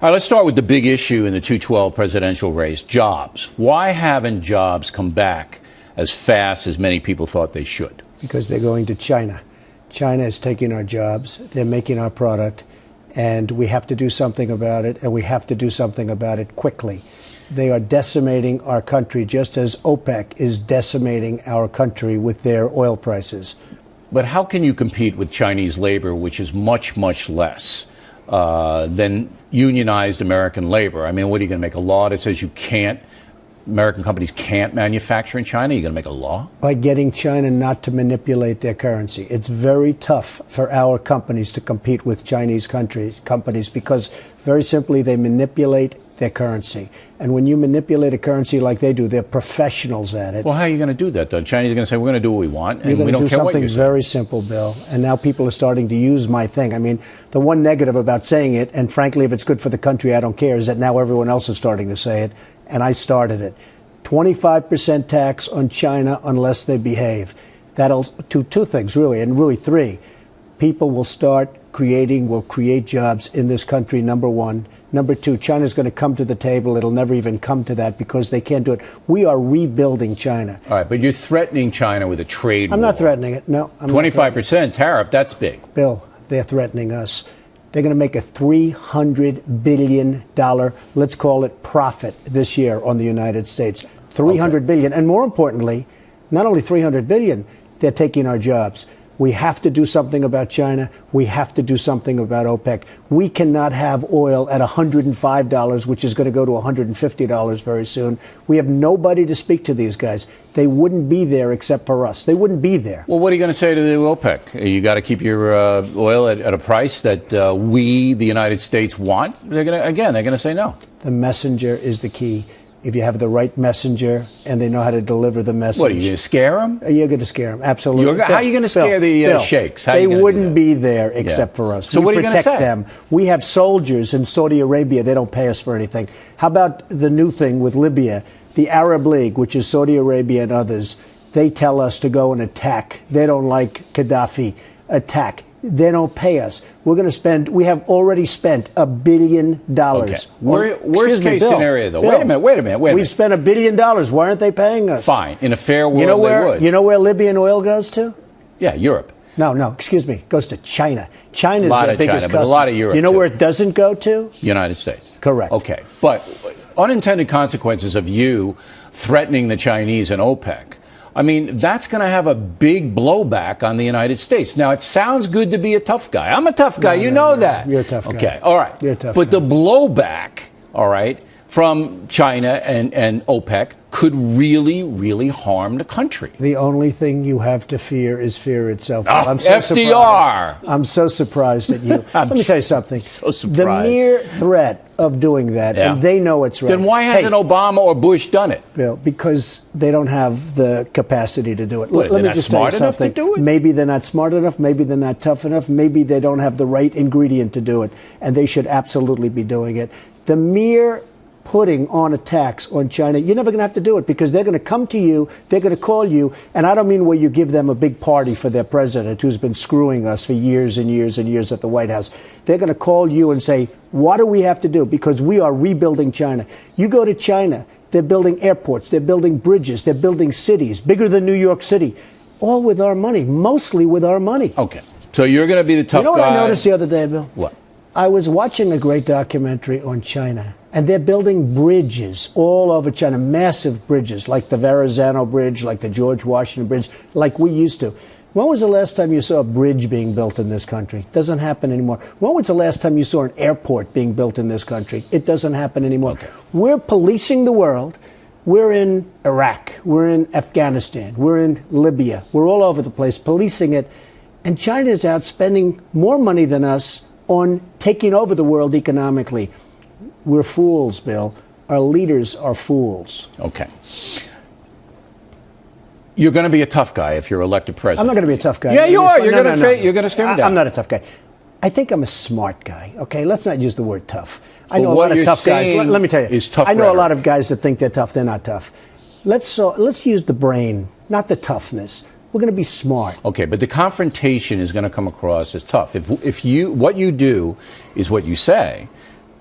All right, let's start with the big issue in the 2012 presidential race, jobs. Why haven't jobs come back as fast as many people thought they should? Because they're going to China. China is taking our jobs, they're making our product, and we have to do something about it, and we have to do something about it quickly. They are decimating our country just as OPEC is decimating our country with their oil prices. But how can you compete with Chinese labor, which is much, much less than unionized American labor? I mean, what are you going to make a law that says you can't, American companies can't manufacture in China? You're going to make a law? By getting China not to manipulate their currency. It's very tough for our companies to compete with Chinese companies because, very simply, they manipulate their currency. And when you manipulate a currency like they do, they're professionals at it. Well, how are you going to do that, though? Chinese are going to say, we're going to do what we want, and we don't care what you say. You're going to do something very simple, Bill. And now people are starting to use my thing. I mean, the one negative about saying it, and frankly, if it's good for the country, I don't care, is that now everyone else is starting to say it, and I started it. 25% tax on China unless they behave. That'll do two things, really, and really three. People will create jobs in this country, number one. Number two, China's going to come to the table. It'll never even come to that because they can't do it. We are rebuilding China. All right, but you're threatening China with a trade war. I'm not threatening it. No, I'm 25% tariff, that's big. Bill, they're threatening us. They're going to make a $300 billion, let's call it, profit this year on the United States. $300 billion. And more importantly, not only $300 billion, they're taking our jobs. We have to do something about China. We have to do something about OPEC. We cannot have oil at $105, which is going to go to $150 very soon. We have nobody to speak to these guys. They wouldn't be there except for us. They wouldn't be there. Well, what are you going to say to the OPEC? You got to keep your oil at a price that we, the United States, want? They're going to say no. The messenger is the key. If you have the right messenger and they know how to deliver the message. What, are you going to scare them? You're going to scare them, absolutely. How are you going to scare the sheikhs? They wouldn't be there except for us. So what are you going to say? Them. We have soldiers in Saudi Arabia. They don't pay us for anything. How about the new thing with Libya? The Arab League, which is Saudi Arabia and others, they tell us to go and attack. They don't like Gaddafi. Attack. They don't pay us. We have already spent $1 billion. Okay. Worst case scenario, though. Bill, Wait a minute. We've spent $1 billion. Why aren't they paying us? Fine. In a fair world, they would. You know where Libyan oil goes to? Yeah, Europe. No, excuse me. It goes to China. China's their biggest customer. But a lot of Europe, You know where it doesn't go to? United States. Correct. Okay. But unintended consequences of you threatening the Chinese and OPEC, I mean, that's going to have a big blowback on the United States. Now, it sounds good to be a tough guy. I'm a tough guy. You know that. You're a tough guy. Okay. All right. You're a tough But guy. the blowback, all right, from China and OPEC could really, really harm the country. The only thing you have to fear is fear itself. I'm so FDR. I'm so surprised at you. Let me tell you something. So surprised. The mere threat of doing that, and they know it's right. Then why hasn't Obama or Bush done it? Bill, because they don't have the capacity to do it. What, Let me not just tell you smart enough something. to do it? Maybe they're not smart enough. Maybe they're not tough enough. Maybe they don't have the right ingredient to do it. And they should absolutely be doing it. The mere putting on a tax on China, you're never going to have to do it because they're going to come to you, they're going to call you, and I don't mean where you give them a big party for their president who's been screwing us for years and years and years at the White House. They're going to call you and say, what do we have to do? Because we are rebuilding China. You go to China, they're building airports, they're building bridges, they're building cities, bigger than New York City, all with our money, mostly with our money. Okay. So you're going to be the tough guy. You know what I noticed the other day, Bill? What? I was watching a great documentary on China, and they're building bridges all over China, massive bridges, like the Verrazano Bridge, like the George Washington Bridge, like we used to. When was the last time you saw a bridge being built in this country? It doesn't happen anymore. When was the last time you saw an airport being built in this country? It doesn't happen anymore. Okay. We're policing the world. We're in Iraq. We're in Afghanistan. We're in Libya. We're all over the place policing it. And China's out spending more money than us on taking over the world economically. We're fools, Bill. Our leaders are fools. Okay. You're going to be a tough guy if you're elected president. I'm not going to be a tough guy. Yeah, you are. You're going to scare me down. I'm not a tough guy. I think I'm a smart guy. Okay, let's not use the word tough. I know But a lot what of tough guys. you're saying Let me tell you. is tough I know a lot rhetoric. of guys that think they're tough. They're not tough. Let's use the brain, not the toughness. We're going to be smart. Okay, but the confrontation is going to come across as tough. If what you do is what you say,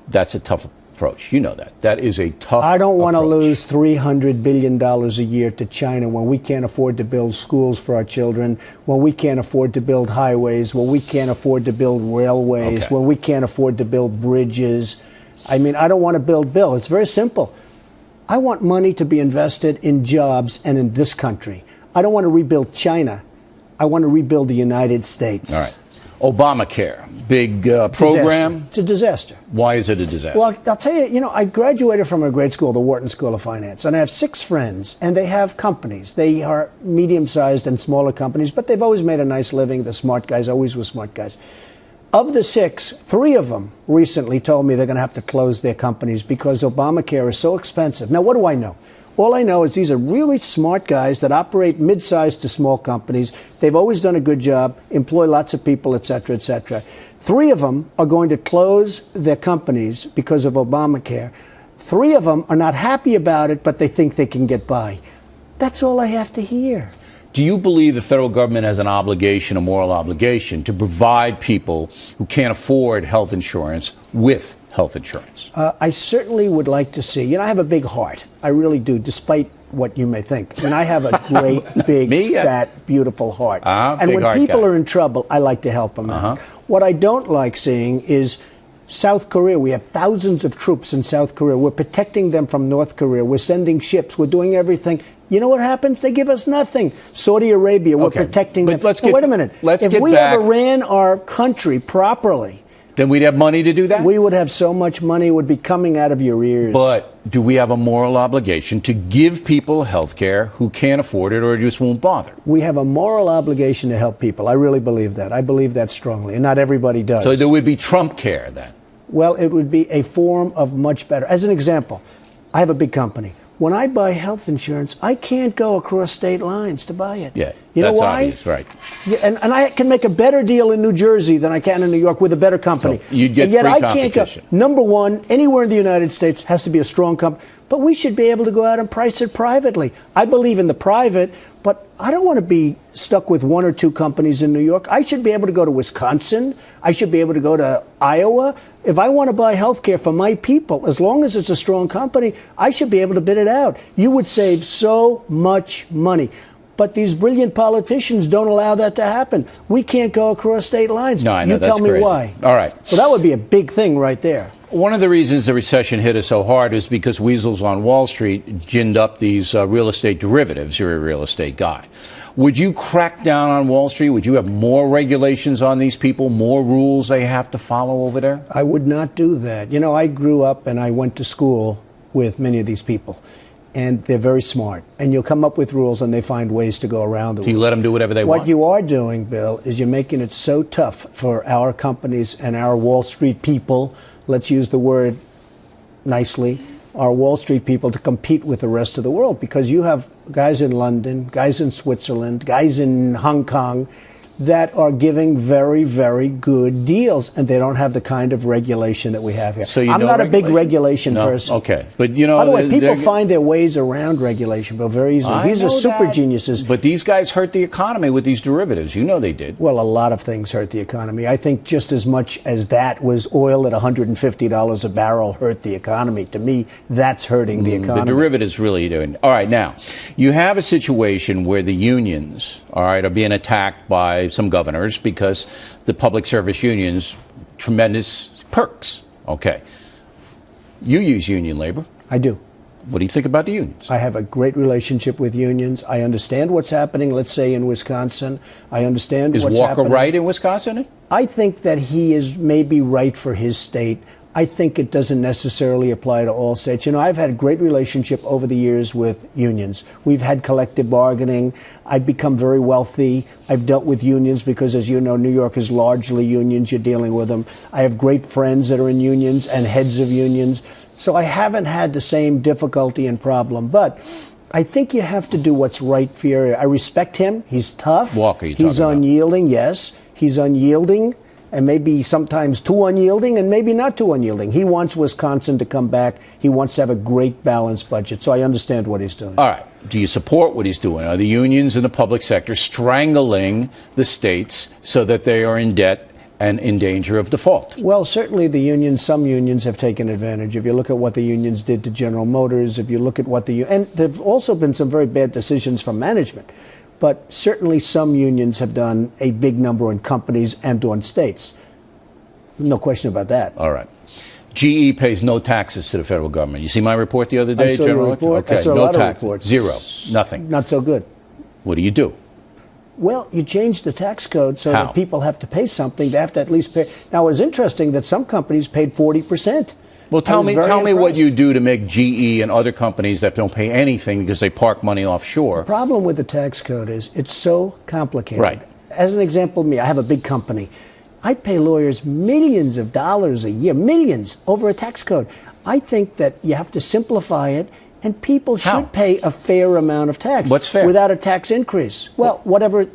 That's a tough approach. You know that. That is a tough I don't want to approach. lose $300 billion a year to China when we can't afford to build schools for our children, when we can't afford to build highways, when we can't afford to build railways, when we can't afford to build bridges. I mean, I don't want to build Bill. It's very simple. I want money to be invested in jobs and in this country. I don't want to rebuild China. I want to rebuild the United States. All right. Obamacare, big program. It's a disaster. Why is it a disaster? Well, I'll tell you, I graduated from a great school, the Wharton School of Finance, and I have 6 friends, and they have companies. They are medium-sized and smaller companies, but they've always made a nice living. The smart guys always were smart guys. Of the 6, 3 of them recently told me they're going to have to close their companies because Obamacare is so expensive. Now, what do I know? All I know is these are really smart guys that operate mid-sized to small companies. They've always done a good job, employ lots of people, et cetera, et cetera. 3 of them are going to close their companies because of Obamacare. 3 of them are not happy about it, but they think they can get by. That's all I have to hear. Do you believe the federal government has an obligation, a moral obligation, to provide people who can't afford health insurance with health insurance? I certainly would like to see, I have a big heart. I really do, despite what you may think. And I have a great, big, fat, beautiful heart. And when people are in trouble, I like to help them out. What I don't like seeing is South Korea. We have thousands of troops in South Korea. We're protecting them from North Korea. We're sending ships. We're doing everything. You know what happens? They give us nothing. Saudi Arabia, we're protecting them. Wait a minute. If we ever ran our country properly, then we'd have money to do that? We would have so much money, it would be coming out of your ears. But do we have a moral obligation to give people health care who can't afford it or just won't bother? We have a moral obligation to help people. I really believe that. I believe that strongly, and not everybody does. So there would be Trump care then? Well, it would be a form of much better. As an example, I have a big company. When I buy health insurance, I can't go across state lines to buy it. Yeah, you know that's why? Obvious, right. Yeah, and I can make a better deal in New Jersey than I can in New York with a better company. So you'd get and yet free I competition. Can't go. Number one, anywhere in the United States has to be a strong company. But we should be able to go out and price it privately. I believe in the private, but I don't want to be stuck with 1 or 2 companies in New York. I should be able to go to Wisconsin. I should be able to go to Iowa. If I want to buy health care for my people, as long as it's a strong company, I should be able to bid it out. You would save so much money. But these brilliant politicians don't allow that to happen. We can't go across state lines. No, I know, you tell me crazy. why. All right. So that would be a big thing right there. One of the reasons the recession hit us so hard is because weasels on Wall Street ginned up these real estate derivatives. You're a real estate guy. Would you crack down on Wall Street? Would you have more regulations on these people, more rules they have to follow over there? I would not do that. I grew up and I went to school with many of these people. And they're very smart. And you'll come up with rules and they find ways to go around the rules. So you let them do whatever they want? What you are doing, Bill, is you're making it so tough for our companies and our Wall Street people, let's use the word nicely, our Wall Street people to compete with the rest of the world. Because you have guys in London, guys in Switzerland, guys in Hong Kong that are giving very, very good deals, and they don't have the kind of regulation that we have here. So I'm not a big regulation person. Okay, but by the way, people find their ways around regulation, but very easily. These are super geniuses. But these guys hurt the economy with these derivatives. You know they did. Well, a lot of things hurt the economy. I think just as much as that was oil at $150 a barrel hurt the economy. To me, that's hurting the economy. The derivatives really doing. All right, now you have a situation where the unions, are being attacked by some governors because the public service unions, tremendous perks. Okay. You use union labor. I do. What do you think about the unions? I have a great relationship with unions. I understand what's happening, let's say, in Wisconsin. I understand what's happening. Is Walker right in Wisconsin? I think that he is maybe right for his state. I think it doesn't necessarily apply to all states. I've had a great relationship over the years with unions. We've had collective bargaining. I've become very wealthy. I've dealt with unions because, as you know, New York is largely unions. You're dealing with them. I have great friends that are in unions and heads of unions. So I haven't had the same difficulty and problem. But I think you have to do what's right for your area. I respect him. He's tough. Walker, he's unyielding, yes. He's unyielding. And maybe sometimes too unyielding and maybe not too unyielding. He wants Wisconsin to come back. He wants to have a great balanced budget. So I understand what he's doing. All right. Do you support what he's doing? Are the unions in the public sector strangling the states so that they are in debt and in danger of default. Well, certainly the unions, some unions have taken advantage. If you look at what the unions did to General Motors, if you look at what and there have also been some very bad decisions from management. But certainly some unions have done a big number on companies and on states. No question about that. All right. GE pays no taxes to the federal government. You see my report the other day, I saw General? your report. Okay, I saw a no lot of tax, reports. zero, nothing. Not so good. What do you do? Well, you change the tax code so How? that people have to pay something. They have to at least pay. Now, it was interesting that some companies paid 40%. Well, tell me what impressed. you do to make GE and other companies that don't pay anything because they park money offshore. The problem with the tax code is it's so complicated. Right. As an example, me, I have a big company. I pay lawyers millions of dollars a year, millions, over a tax code. I think that you have to simplify it, and people should How? pay a fair amount of tax. What's fair? Without a tax increase. Well, whatever's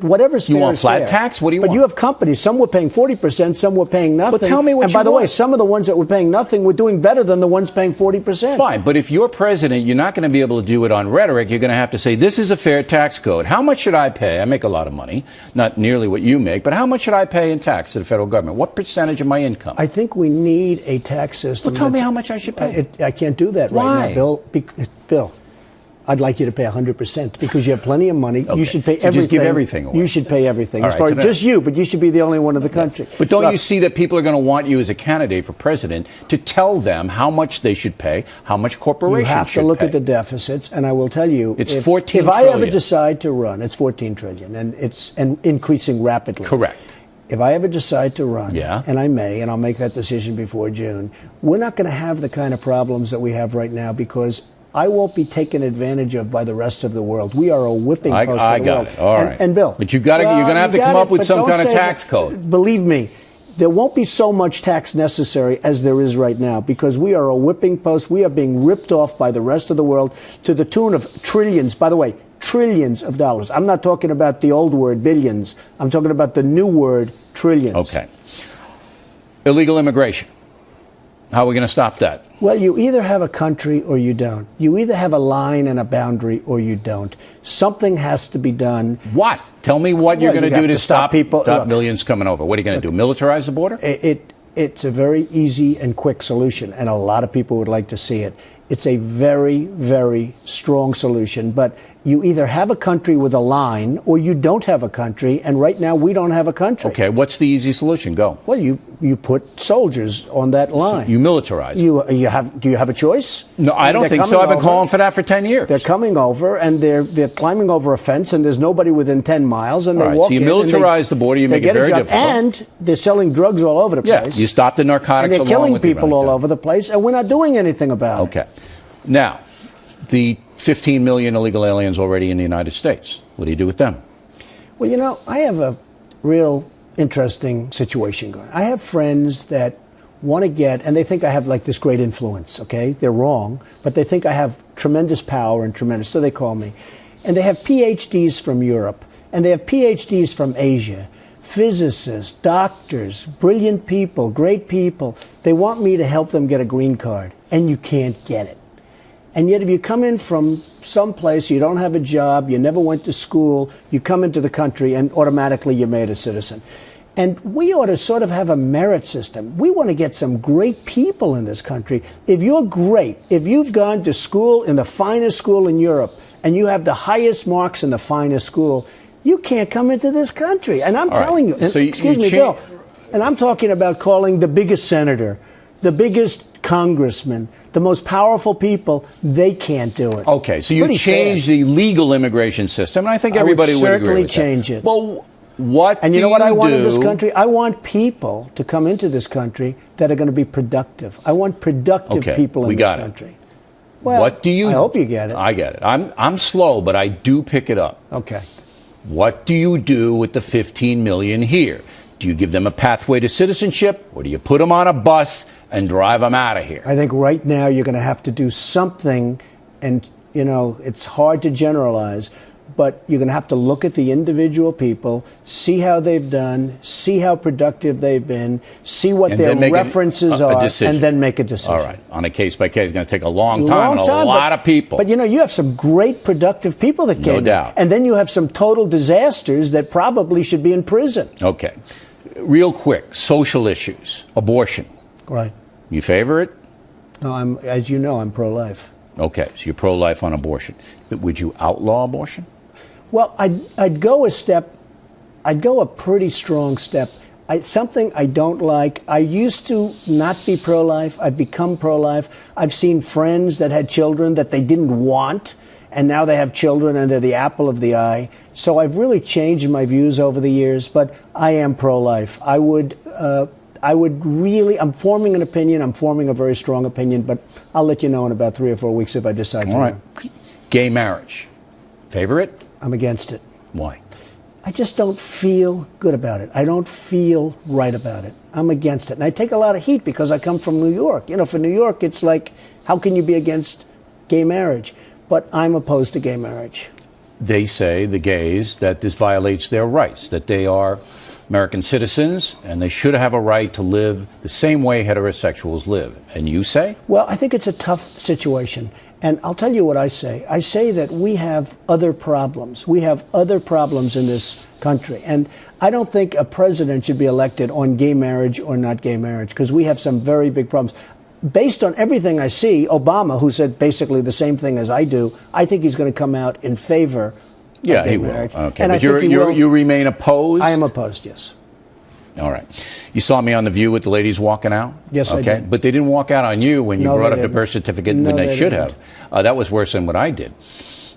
fair. You want is flat fair. tax? What do you but want? you have companies. Some were paying 40%, some were paying nothing. But tell me what and by you the way, want. some of the ones that were paying nothing were doing better than the ones paying 40%. Fine, but if you're president, you're not going to be able to do it on rhetoric. You're going to have to say, this is a fair tax code. How much should I pay? I make a lot of money, not nearly what you make, but how much should I pay in tax to the federal government? What percentage of my income? I think we need a tax system. Well, tell me how much I should pay. I can't do that right Why? now, Bill. Bill, I'd like you to pay 100% because you have plenty of money. Okay. You should pay So everything. just give everything away. You should pay everything. All As right, far so as that- just you, but you should be the only one in the country. But don't Look, you see that people are going to want you as a candidate for president to tell them how much they should pay, how much corporations you have should to look pay? at the deficits, and I will tell you, It's if, 14 if I ever trillion. decide to run, it's 14 trillion, and it's increasing rapidly. Correct. If I ever decide to run, Yeah. and I may, and I'll make that decision before June, we're not going to have the kind of problems that we have right now because I won't be taken advantage of by the rest of the world. We are a whipping post for the I got world. it. All right. And Bill, But you're going to have to come up with some kind of tax code. Believe me, there won't be so much tax necessary as there is right now because we are a whipping post. We are being ripped off by the rest of the world to the tune of trillions. By the way, trillions of dollars. I'm not talking about the old word billions. I'm talking about the new word trillions. Okay. Illegal immigration. How are we going to stop that? Well, you either have a country or you don't. You either have a line and a boundary or you don't. Something has to be done. What? Tell me what you're Well, going you to do have to to stop people. Stop Look. millions coming over. What are you going to do? Militarize the border? It's a very easy and quick solution, and a lot of people would like to see it. It's a very, very strong solution, but you either have a country with a line or you don't have a country, and right now we don't have a country. Okay, what's the easy solution? Go. Well, you put soldiers on that line. You militarize it. Do you have a choice? No, I don't They're think so. coming I've been over. calling for that for 10 years. They're coming over and they're climbing over a fence and there's nobody within 10 miles and All they right, walk so you in and militarize the border, you they make it get a very job. difficult. And they're selling drugs all over the Yeah, place. you stop the narcotics and they're along killing with the people all running over the place and we're not doing anything about it. Okay. Now, the 15 million illegal aliens already in the United States. What do you do with them? Well, you know, I have a real interesting situation going. I have friends that want to get, and they think I have like this great influence, okay? They're wrong, but they think I have tremendous power and tremendous, so they call me. And they have PhDs from Europe, and they have PhDs from Asia, physicists, doctors, brilliant people, great people. They want me to help them get a green card, and you can't get it. And yet if you come in from someplace, you don't have a job, you never went to school, you come into the country and automatically you're made a citizen. And we ought to sort of have a merit system. We want to get some great people in this country. If you're great, if you've gone to school in the finest school in Europe and you have the highest marks in the finest school, you can't come into this country. And I'm telling you, So excuse me, Bill, and I'm talking about calling the biggest senator, the biggest congressman, the most powerful people, they can't do it. Okay, so It's you pretty change sad. the legal immigration system, and I think I would everybody would agree certainly with change that. it. Well, what And do you know what I want in this do- country? I want people to come into this country that are going to be productive. I want productive Okay, people in we this got it. country. Well, What do you? I hope you get it. I get it. I'm slow, but I do pick it up. Okay. What do you do with the 15 million here? Do you give them a pathway to citizenship, or do you put them on a bus and drive them out of here? I think right now you're going to have to do something, and, you know, it's hard to generalize, but you're going to have to look at the individual people, see how they've done, see how productive they've been, see what And their then make references a are, decision. and then make a decision. All right. On a case by case, it's going to take a long time and a lot of people. But, you know, you have some great productive people that came in. doubt. And then you have some total disasters that probably should be in prison. Okay. real quick, social issues, abortion. Right. You favor it? No, as you know, I'm pro-life. Okay, so you're pro-life on abortion. But would you outlaw abortion? Well, I'd go a pretty strong step. Something I don't like. I used to not be pro-life. I've become pro-life. I've seen friends that had children that they didn't want, and now they have children and they're the apple of the eye. So I've really changed my views over the years, but I am pro-life. I would really, I'm forming an opinion. I'm forming a very strong opinion, but I'll let you know in about 3 or 4 weeks if I decide to. All right. Gay marriage. Favor it? I'm against it. Why? I just don't feel good about it. I don't feel right about it. I'm against it. And I take a lot of heat because I come from New York. You know, for New York, it's like, how can you be against gay marriage? But I'm opposed to gay marriage. They say, the gays, that this violates their rights, that they are American citizens and they should have a right to live the same way heterosexuals live. And you say? Well, I think it's a tough situation. And I'll tell you what I say. I say that we have other problems. We have other problems in this country. And I don't think a president should be elected on gay marriage or not gay marriage, because we have some very big problems. Based on everything I see, Obama, who said basically the same thing as I do, I think he's going to come out in favor of gay marriage. Okay, and but you remain opposed? I am opposed, yes. All right. You saw me on The View with the ladies walking out? Yes, I did. But they didn't walk out on you when you brought up the birth certificate when they should have. That was worse than what I did.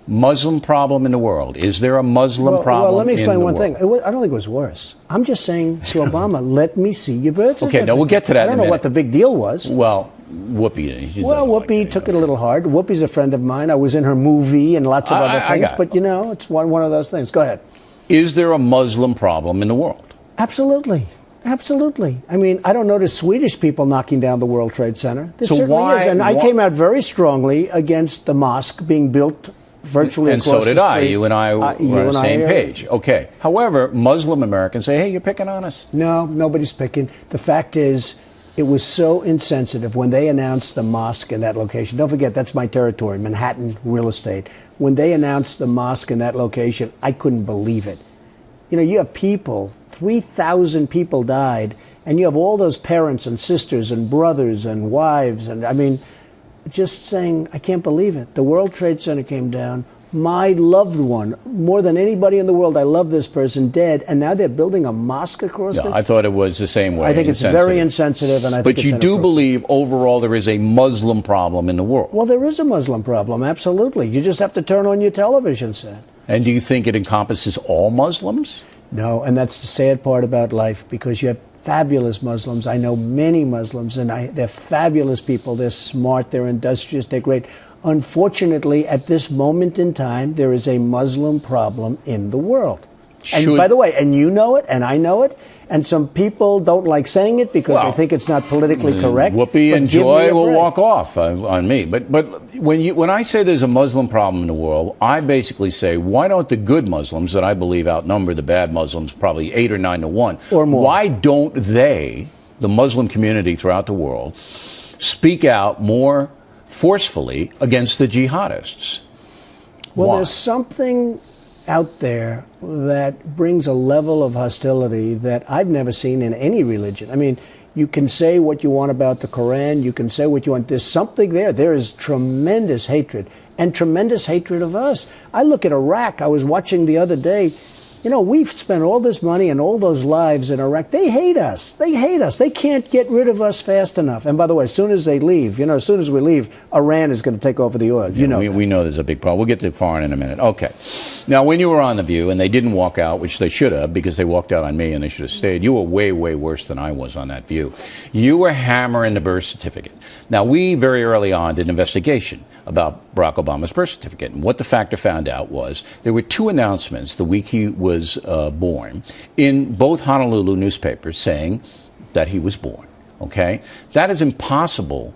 Muslim problem in the world. Is there a Muslim problem? Well, let me explain one world? thing. I don't think it was worse. I'm just saying to Obama, let me see your birth certificate. Okay, now we'll get to that in a minute. I don't know what the big deal was. Well, Whoopi. Well, Whoopi took it a little hard. Whoopi's a friend of mine. I was in her movie and lots of other things. But, you know, it's one of those things. Go ahead. Is there a Muslim problem in the world? Absolutely. Absolutely. I mean, I don't notice Swedish people knocking down the World Trade Center. There certainly is. And I came out very strongly against the mosque being built virtually across the street. And so did I. You and I were on the same page. Okay. However, Muslim Americans say, hey, you're picking on us. No, nobody's picking. The fact is, it was so insensitive when they announced the mosque in that location. Don't forget, that's my territory, Manhattan real estate. When they announced the mosque in that location, I couldn't believe it. You know, you have people, 3,000 people died, and you have all those parents and sisters and brothers and wives, and I mean, just saying, I can't believe it. The World Trade Center came down. My loved one, more than anybody in the world, I love this person, dead, and now they're building a mosque across it? I thought it was the same way. I think it's very insensitive, and I think But you do believe, overall, there is a Muslim problem in the world? Well, there is a Muslim problem, absolutely. You just have to turn on your television set. And do you think it encompasses all Muslims? No, and that's the sad part about life, because you have fabulous Muslims. I know many Muslims, and they're fabulous people. They're smart, they're industrious, they're great. Unfortunately, at this moment in time, there is a Muslim problem in the world. And by the way, and you know it, and I know it, and some people don't like saying it because they think it's not politically correct. Whoopi and Joy will walk off on me. But when I say there's a Muslim problem in the world, I basically say, why don't the good Muslims, that I believe outnumber the bad Muslims probably 8 or 9 to 1, or more, why don't they, the Muslim community throughout the world, speak out more forcefully against the jihadists? Well, there's something out there that brings a level of hostility that I've never seen in any religion. I mean, you can say what you want about the Quran, you can say what you want. There's something there. There is tremendous hatred, and tremendous hatred of us. I look at Iraq. I was watching the other day. You know, we've spent all this money and all those lives in Iraq. They hate us. They hate us. They can't get rid of us fast enough. And by the way, as soon as they leave, you know, as soon as we leave, Iran is going to take over the oil. We know there's a big problem. We'll get to foreign in a minute. Okay. Now, when you were on The View and they didn't walk out, which they should have, because they walked out on me and they should have stayed, you were way, way worse than I was on that View. You were hammering the birth certificate. Now, we very early on did an investigation about Barack Obama's birth certificate. And what the factor found out was there were 2 announcements the week he was born in both Honolulu newspapers saying that he was born. Okay? That is impossible.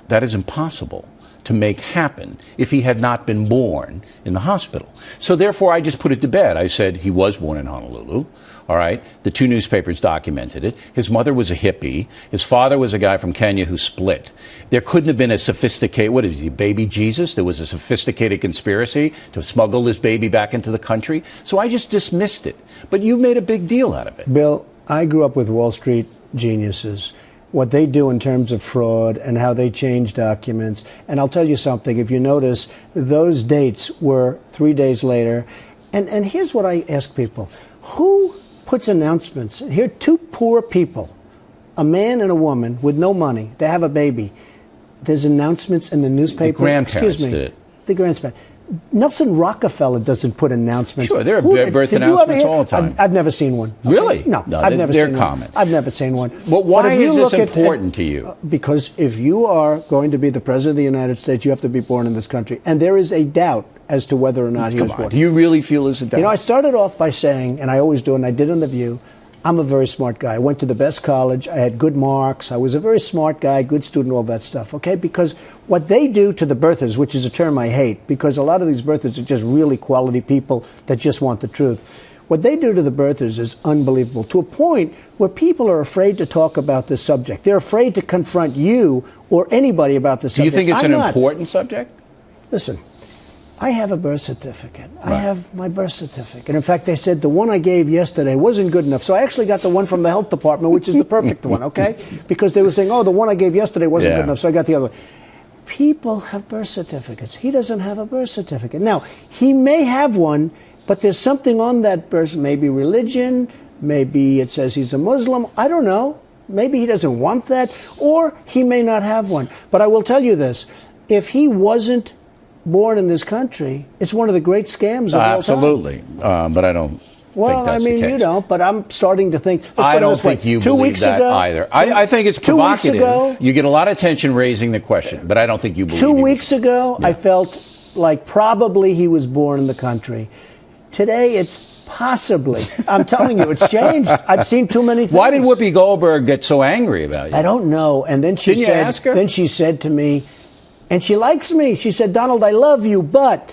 That is impossible to make happen if he had not been born in the hospital. So therefore, I just put it to bed. I said he was born in Honolulu. All right. The 2 newspapers documented it. His mother was a hippie. His father was a guy from Kenya who split. There couldn't have been a sophisticated, what is he, baby Jesus? There was a sophisticated conspiracy to smuggle this baby back into the country. So I just dismissed it. But you made a big deal out of it. Bill, I grew up with Wall Street geniuses. What they do in terms of fraud and how they change documents. And I'll tell you something, if you notice, those dates were 3 days later. And here's what I ask people. Who puts announcements? Here, two poor people, a man and a woman with no money. They have a baby. There's announcements in the newspaper. The grandparents did it. The grandparents. Nelson Rockefeller doesn't put announcements. Sure, there are birth announcements all the time. I've never seen one. Okay? Really? No, I've never seen one. I've never seen one. But why is this important to you? Because if you are going to be the president of the United States, you have to be born in this country. And there is a doubt as to whether or not he was born. Do you really feel there's a doubt? You know, I started off by saying, and I always do, and I did on The View, I'm a very smart guy. I went to the best college. I had good marks. I was a very smart guy, good student, all that stuff, okay? Because what they do to the birthers, which is a term I hate, because a lot of these birthers are just really quality people that just want the truth. What they do to the birthers is unbelievable, to a point where people are afraid to talk about this subject. They're afraid to confront you or anybody about this subject. Do you think it's an important subject? Listen. I have a birth certificate. Right. I have my birth certificate. And in fact, they said the one I gave yesterday wasn't good enough. So I actually got the one from the health department, which is the perfect one, okay? Because they were saying, oh, the one I gave yesterday wasn't good enough, so I got the other one. People have birth certificates. He doesn't have a birth certificate. Now, he may have one, but there's something on that birth, maybe religion, maybe it says he's a Muslim. I don't know. Maybe he doesn't want that, or he may not have one. But I will tell you this. If he wasn't born in this country, it's one of the great scams of all time. Absolutely, but I don't think that's the case. Well, I mean, you don't, but I'm starting to think. I don't think you believe that either. I think it's provocative. 2 weeks ago, you get a lot of attention raising the question, but I don't think you believe it. 2 weeks ago, I felt like probably he was born in the country. Today, it's possibly. I'm telling you, it's changed. I've seen too many things. Why did Whoopi Goldberg get so angry about you? I don't know. And then she Didn't said, you ask her? Then she said to me, and she likes me. She said, Donald, I love you, but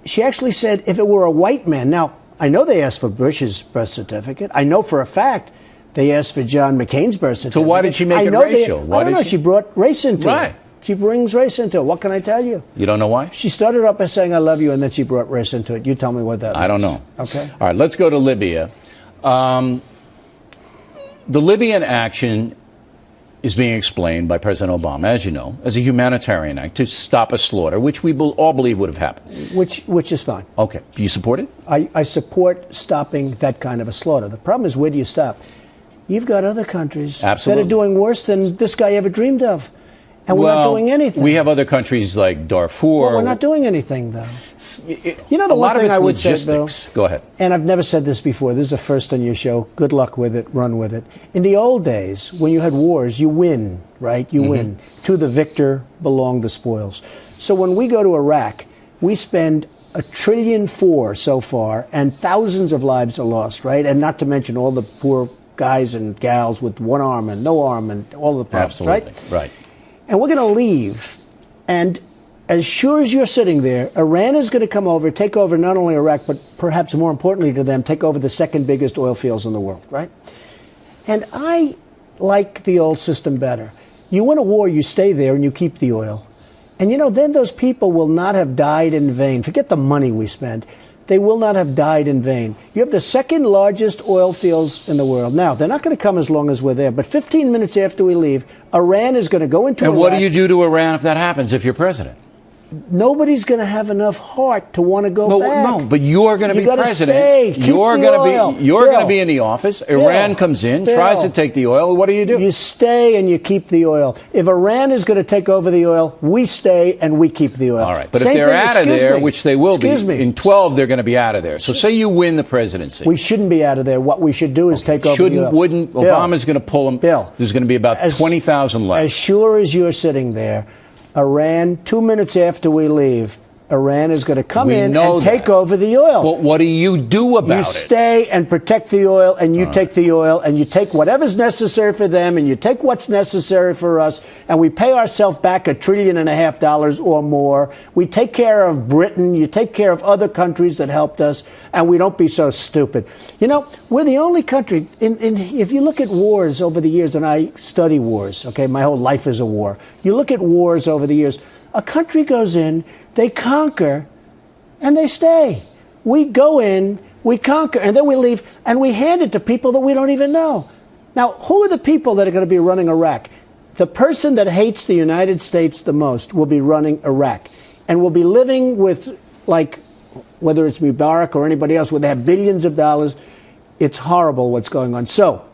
she actually said if it were a white man. Now, I know they asked for Bush's birth certificate. I know for a fact they asked for John McCain's birth certificate. So why did she make it racial? I don't know. She brought race into it. She brings race into it. What can I tell you? You don't know why? She started up by saying, I love you, and then she brought race into it. You tell me what that means. I don't know. Okay. All right, let's go to Libya. The Libyan action is being explained by President Obama, as you know, as a humanitarian act to stop a slaughter, which we all believe would have happened. Which is fine. Okay. Do you support it? I support stopping that kind of a slaughter. The problem is, where do you stop? You've got other countries that are doing worse than this guy ever dreamed of. And we're not doing anything. We have other countries like Darfur. Well, we're not doing anything, though. You know, the one thing I would say, Bill, go ahead. And I've never said this before. This is the first on your show. Good luck with it. Run with it. In the old days, when you had wars, you win, right? You win. To the victor belong the spoils. So when we go to Iraq, we spend $1.4 trillion so far, and thousands of lives are lost, right? And not to mention all the poor guys and gals with one arm and no arm and all the problems, Absolutely. Right. And we're going to leave, and as sure as you're sitting there, Iran is going to come over, take over not only Iraq, but perhaps more importantly to them, take over the second biggest oil fields in the world, right? And I like the old system better. You win a war, you stay there, and you keep the oil. And, you know, then those people will not have died in vain. Forget the money we spend. They will not have died in vain. You have the second largest oil fields in the world. Now, they're not going to come as long as we're there, but 15 minutes after we leave, Iran is going to go into Iraq. And what do you do to Iran if that happens, if you're president? Nobody's going to have enough heart to want to go back. No, but you're going to be president. Stay. You're going to be in the office. Iran comes in, tries to take the oil. What do? You stay and you keep the oil. If Iran is going to take over the oil, we stay and we keep the oil. All right, but if they're out of there, which they will be, in 12 they're going to be out of there. So say you win the presidency. We shouldn't be out of there. What we should do is take over the oil. Wouldn't Obama's going to pull them? Bill, there's going to be about 20,000 left. As sure as you're sitting there, Iran, 2 minutes after we leave, Iran is going to come in and take over the oil. But what do you do about it? You stay and protect the oil, and you take the oil, and you take whatever's necessary for them, and you take what's necessary for us, and we pay ourselves back $1.5 trillion or more. We take care of Britain, you take care of other countries that helped us, and we don't be so stupid. You know, we're the only country, if you look at wars over the years, and I study wars, okay, my whole life is a war. You look at wars over the years, a country goes in, they conquer, and they stay. We go in, We conquer, and then we leave, and we hand it to people that we don't even know. Now, who are the people that are going to be running Iraq? The person that hates the United States the most will be running Iraq, and will be living with, like, whether it's Mubarak or anybody else, where they have billions of dollars. It's horrible what's going on. So,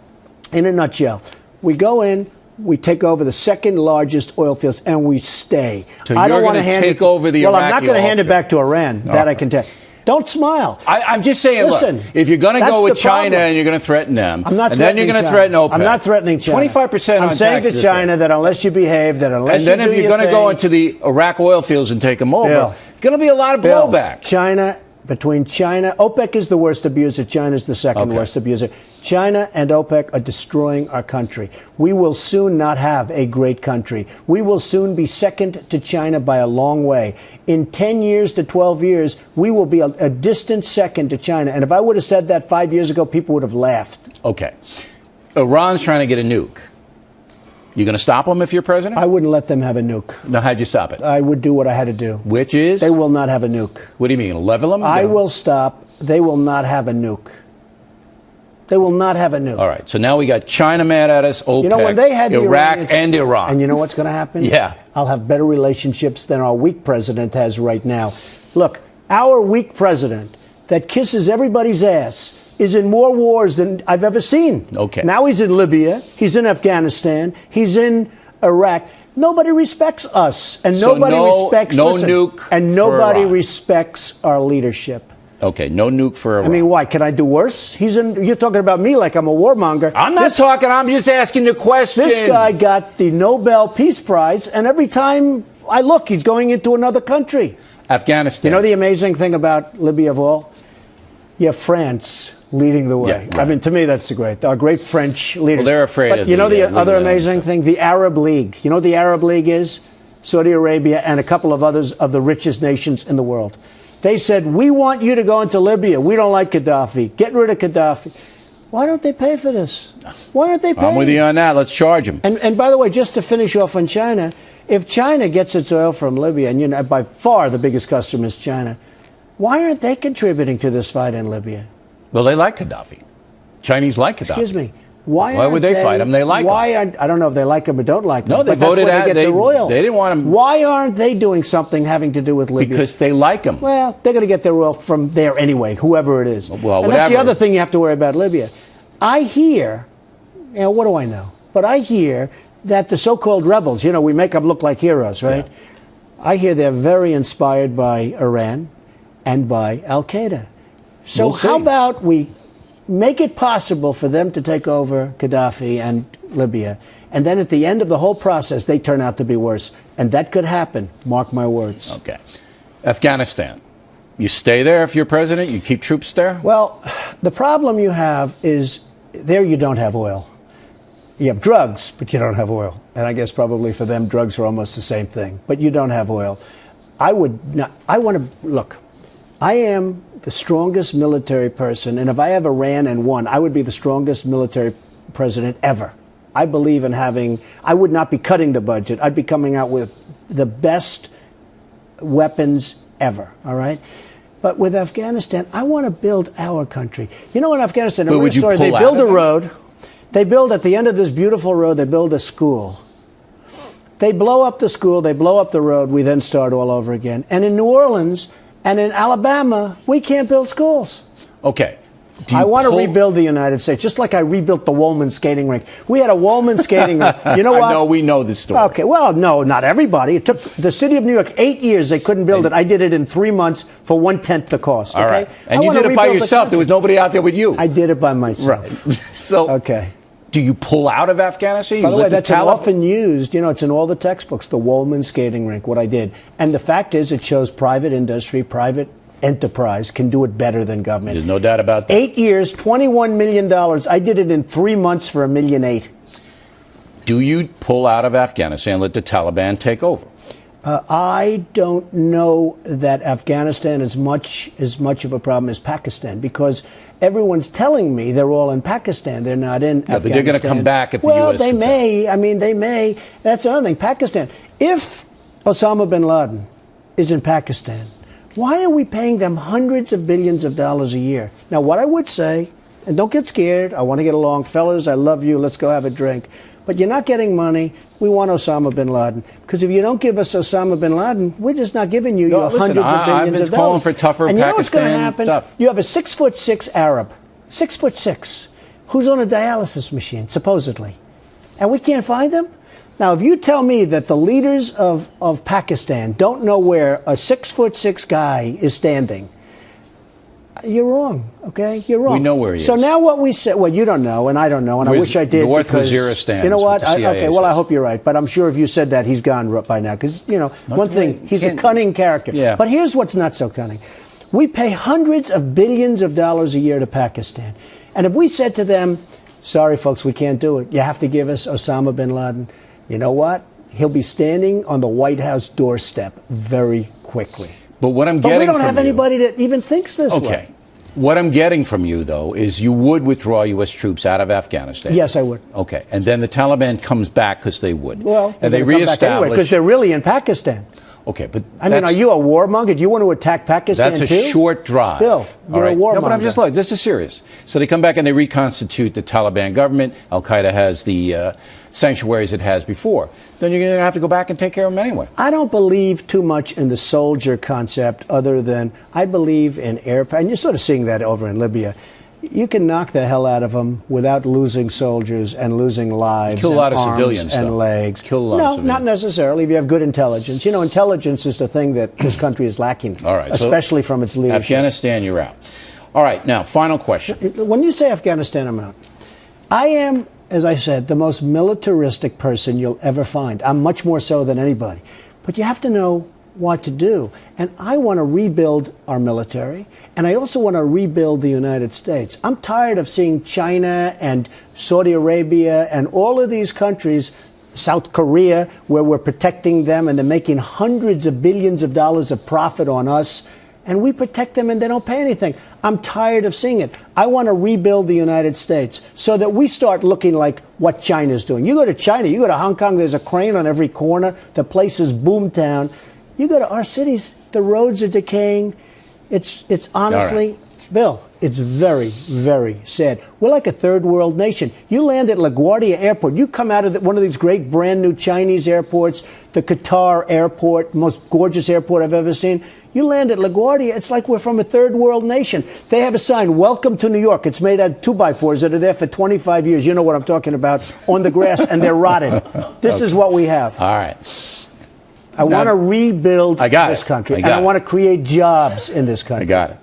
in a nutshell, we go in, we take over the second largest oil fields, and we stay. So I don't want to take over the Iraqi. Well, I'm not going to hand it back to Iran. That I can tell. Don't smile. I'm just saying, listen, look, if you're going to go with China and you're going to threaten them, I'm not and then you're going to threaten OPEC. I'm not threatening China. 25% I'm saying to China that unless you behave, that unless and then if you're going to go into the Iraq oil fields and take them over, going to be a lot of blowback. Between China, OPEC is the worst abuser. China is the second worst abuser. China and OPEC are destroying our country. We will soon not have a great country. We will soon be second to China by a long way. In 10 years to 12 years, we will be a distant second to China. And if I would have said that 5 years ago, people would have laughed. Okay. Iran's trying to get a nuke. You going to stop them if you're president? I wouldn't let them have a nuke. Now, how'd you stop it? I would do what I had to do. Which is? They will not have a nuke. What do you mean? Level them? I will stop. They will not have a nuke. They will not have a nuke. All right. So now we got China mad at us, OPEC, you know, when they had Iraq, and Iran. And you know what's going to happen? Yeah. I'll have better relationships than our weak president has right now. Look, our weak president that kisses everybody's ass is in more wars than I've ever seen. Okay. Now he's in Libya. He's in Afghanistan. He's in Iraq. Nobody respects us, and nobody respects nuke, and nobody respects our leadership. Okay, no nuke for Iran. I mean, why? Can I do worse? You're talking about me like I'm a warmonger. I'm not talking. I'm just asking the question. This guy got the Nobel Peace Prize, and every time I look, he's going into another country. Afghanistan. You know the amazing thing about Libya of all? You have France leading the way. Yeah, right. I mean, to me, that's our great French leaders. Well, they're afraid of you know the other amazing thing? The Arab League. You know what the Arab League is? Saudi Arabia and a couple of others of the richest nations in the world. They said, we want you to go into Libya. We don't like Gaddafi. Get rid of Gaddafi. Why don't they pay for this? Why aren't they paying? I'm with you on that. Let's charge them. And by the way, just to finish off on China, if China gets its oil from Libya, and you know, by far the biggest customer is China, why aren't they contributing to this fight in Libya? Well, they like Gaddafi. Chinese like Gaddafi. Excuse me. Why would they fight him? They like him. I don't know if they like him or don't like him. No, they but voted that's where they get the oil. They didn't want him. Why aren't they doing something having to do with Libya? Because they like him. Well, they're going to get their oil from there anyway, whoever it is. Well, and that's the other thing you have to worry about Libya. I hear, what do I know? But I hear that the so-called rebels, we make them look like heroes, right? Yeah. I hear they're very inspired by Iran and by Al-Qaeda. So how about we make it possible for them to take over Gaddafi and Libya, and then at the end of the whole process, they turn out to be worse. And that could happen. Mark my words. Okay. Afghanistan. You stay there if you're president? You keep troops there? Well, the problem you have is there you don't have oil. You have drugs, but you don't have oil. And I guess probably for them, drugs are almost the same thing. But you don't have oil. I am the strongest military person, and if I ever ran and won, I would be the strongest military president ever. I believe in I would not be cutting the budget. I'd be coming out with the best weapons ever, all right? But with Afghanistan, I want to build our country. In Afghanistan, they build a road. They build, at the end of this beautiful road, they build a school. They blow up the school, they blow up the road, we then start all over again. And in New Orleans and in Alabama, we can't build schools. Okay. I want to rebuild the United States, just like I rebuilt the Woolman skating rink. We had a Woolman skating rink. You know what? I know, we know this story. Okay, well, no, not everybody. It took the city of New York 8 years. They couldn't build it. I did it in 3 months for 1/10 the cost. Okay? All right. And you did it by yourself. There was nobody out there with you. I did it by myself. Right. So, okay. Do you pull out of Afghanistan? By the way, that's often used. It's in all the textbooks, the Woolman skating rink, what I did. And the fact is, it shows private industry, private enterprise can do it better than government. There's no doubt about that. 8 years, $21 million. I did it in 3 months for $1.8 million. Do you pull out of Afghanistan and let the Taliban take over? I don't know that Afghanistan is as much of a problem as Pakistan, because everyone's telling me they're all in Pakistan. They're not in Afghanistan. But they're going to come back if the U.S. Well, they may. I mean, they may. That's another thing. Pakistan. If Osama bin Laden is in Pakistan, Why are we paying them hundreds of billions of dollars a year? Now, what I would say, and don't get scared, I want to get along. Fellas, I love you. Let's go have a drink. But you're not getting money. We want Osama bin Laden. Because if you don't give us Osama bin Laden, we're just not giving you your hundreds of billions of dollars. I've been calling for tougher and you know what's going to Pakistan happen? stuff. You have a 6'6" Arab, 6'6", who's on a dialysis machine, supposedly. And we can't find him? Now, if you tell me that the leaders of Pakistan don't know where a 6'6" guy is standing, you're wrong, okay? You're wrong. We know where he is. So now what we said, well, you don't know, and I don't know, and I wish I did. North because, Waziristan. You know what? Okay, well, I hope you're right. But I'm sure if you said that, he's gone by now. Because, you know, one thing, he's a cunning character. Yeah. But here's what's not so cunning. We pay hundreds of billions of dollars a year to Pakistan. And if we said to them, sorry, folks, we can't do it. You have to give us Osama bin Laden. You know what? He'll be standing on the White House doorstep very quickly. But what I'm getting we don't from have you, anybody that even thinks this way. Okay. What I'm getting from you, though, is you would withdraw U.S. troops out of Afghanistan. Yes, I would. Okay. And then the Taliban comes back because they would. Well, and they reestablish. Anyway, because they're really in Pakistan. Okay, but I mean, are you a warmonger? Do you want to attack Pakistan That's a too? short drive. Bill, you're a warmonger. No, but I'm just like, this is serious. So they come back and they reconstitute the Taliban government. Al Qaeda has the sanctuaries it has before. Then you're going to have to go back and take care of them anyway. I don't believe too much in the soldier concept, other than I believe in air power. And you're sort of seeing that over in Libya. You can knock the hell out of them without losing soldiers and losing lives. Kill a lot of arms civilians and though. legs. Kill a lot of civilians. No, not necessarily. If you have good intelligence, you know, intelligence is the thing that this country is lacking. All right, especially from its leadership. Afghanistan, you're out. All right, now final question. When you say Afghanistan, I'm out. I am, as I said, the most militaristic person you'll ever find. I'm much more so than anybody. But you have to know what to do. And I want to rebuild our military, and I also want to rebuild the United States. I'm tired of seeing China and Saudi Arabia and all of these countries, South Korea, where we're protecting them and they're making hundreds of billions of dollars of profit on us, and we protect them and they don't pay anything. I'm tired of seeing it. I want to rebuild the United States so that we start looking like what China's doing. You go to China, you go to Hong Kong, there's a crane on every corner. The place is boomtown. You go to our cities, the roads are decaying. It's honestly, Bill, it's very, very sad. We're like a third world nation. You land at LaGuardia Airport. You come out of one of these great brand new Chinese airports, the Qatar airport, most gorgeous airport I've ever seen. You land at LaGuardia, it's like we're from a third world nation. They have a sign, welcome to New York. It's made out of 2x4s that are there for 25 years. You know what I'm talking about, on the grass, and they're rotted. This is what we have. All right. I want to rebuild this country, and I want to create jobs in this country. I got it.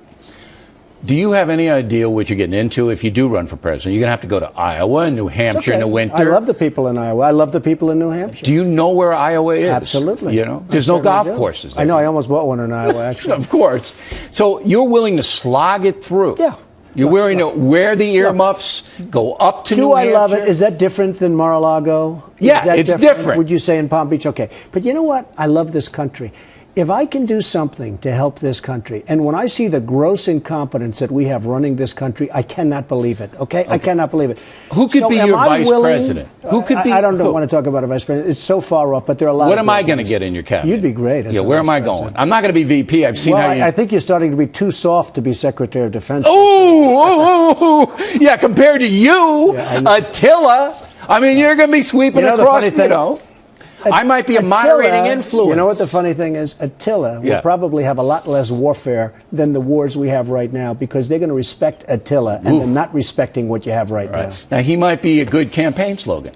Do you have any idea what you're getting into if you do run for president? You're going to have to go to Iowa and New Hampshire in the winter. I love the people in Iowa. I love the people in New Hampshire. Do you know where Iowa is? Absolutely. You know, there's no golf courses there. I know. I almost bought one in Iowa, actually. Of course. So you're willing to slog it through. Yeah. You're willing to wear the earmuffs, go up to New Hampshire. Do I love it? Is that different than Mar-a-Lago? Yeah, it's different. Would you say in Palm Beach? Okay. But you know what? I love this country. If I can do something to help this country, and when I see the gross incompetence that we have running this country, I cannot believe it, okay? I cannot believe it. Who could be your vice president? Who could be? I don't want to talk about a vice president. It's so far off, but there are a lot of What am I going to get in your cabinet? You'd be great. Yeah, where am I going? I'm not going to be VP. I've seen how you... I think you're starting to be too soft to be Secretary of Defense. Yeah, compared to you, Attila. I mean, you're going to be sweeping across, you know. I might be a moderating influence. You know what the funny thing is? Attila will probably have a lot less warfare than the wars we have right now, because they're going to respect Attila, and they're not respecting what you have right now. Now, he might be a good campaign slogan.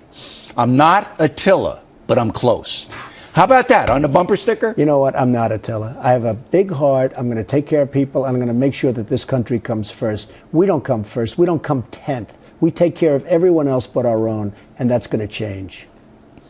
I'm not Attila, but I'm close. How about that on the bumper sticker? You know what? I'm not Attila. I have a big heart. I'm going to take care of people, and I'm going to make sure that this country comes first. We don't come first. We don't come 10th. We take care of everyone else but our own, and that's going to change.